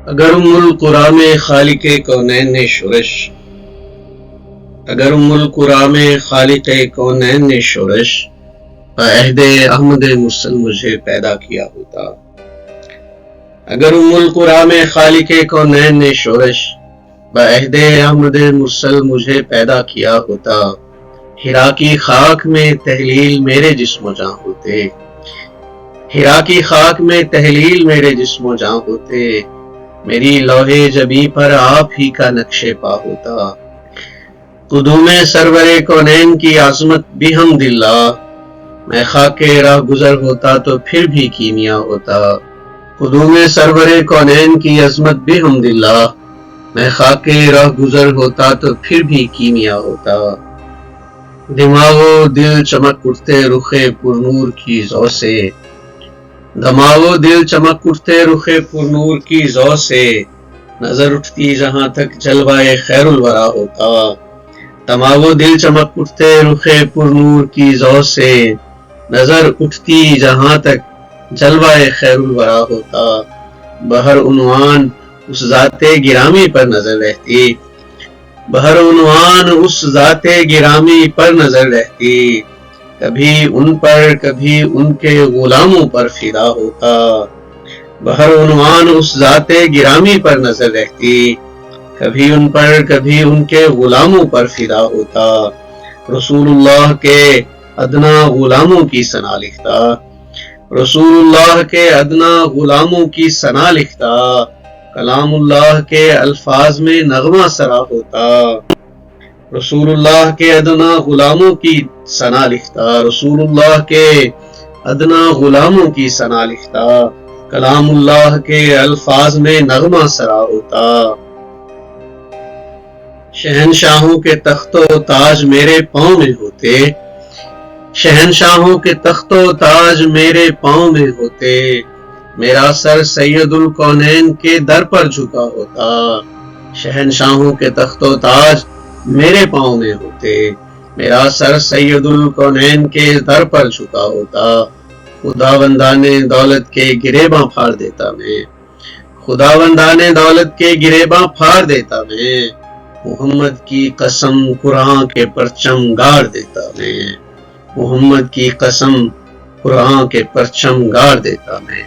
اگر ام القرآ میں خالق کونین نے شورش اگر ام القرآ میں خالق کونین نے شورش عہد احمد مرسل مجھے پیدا کیا ہوتا. اگر ام القرآ میں خالق کونین نے شورش بعہد احمد مرسل مجھے پیدا کیا ہوتا. حرا کی خاک میں تحلیل میرے جسم و جاں ہوتے. حرا کی خاک میں تحلیل میرے جسم و جاں ہوتے. میری لوح جبی پر آپ ہی کا نقش پا ہوتا. قدوم سرور کونین کی عظمت بحمداللہ. میں خاک راہ گزر ہوتا تو پھر بھی کیمیا ہوتا. قدوم سرور کونین کی عظمت بحمداللہ. میں خاک راہ گزر ہوتا تو پھر بھی کیمیا ہوتا. دماغ و دل چمک اٹھتے رخ پرنور کی ضو سے. دماغ و دل چمک اٹھتے رخ پرنور کی ضو سے. نظر اٹھتی جہاں تک جلوہ خیر الورا ہوتا. دماغ و دل چمک اٹھتے رخ پرنور کی ضو سے. نظر اٹھتی جہاں تک جلوہ خیر الورا ہوتا. بہر عنوان اس ذات گرامی پر نظر رہتی. بہر عنوان اس ذات گرامی پر نظر رہتی. کبھی ان پر کبھی ان کے غلاموں پر فدا ہوتا. بہر عنوان اس ذات گرامی پر نظر رہتی. کبھی ان پر کبھی ان کے غلاموں پر فدا ہوتا. رسول اللہ کے ادنا غلاموں کی ثنا لکھتا. رسول اللہ کے ادنا غلاموں کی ثنا لکھتا. کلام اللہ کے الفاظ میں نغمہ سرا ہوتا. رسول اللہ کے ادنا غلاموں کی ثنا لکھتا. رسول اللہ کے ادنا غلاموں کی ثنا لکھتا. کلام اللہ کے الفاظ میں نغمہ سرا ہوتا. شہنشاہوں کے تخت و تاج میرے پاؤں میں ہوتے. شہنشاہوں کے تخت و تاج میرے پاؤں میں ہوتے. میرا سر سید الکونین کے در پر جھکا ہوتا. شہنشاہوں کے تخت و تاج میرے پاؤں میں ہوتے. میرا سر سید الکونین کے در پر جھکا ہوتا. خداوندان دولت کے گریباں پھاڑ دیتا میں. خداوندان دولت کے گریباں پھاڑ دیتا میں. محمد کی قسم قرآن کے پرچم گاڑ دیتا میں. محمد کی قسم قرآن کے پرچم گاڑ دیتا میں.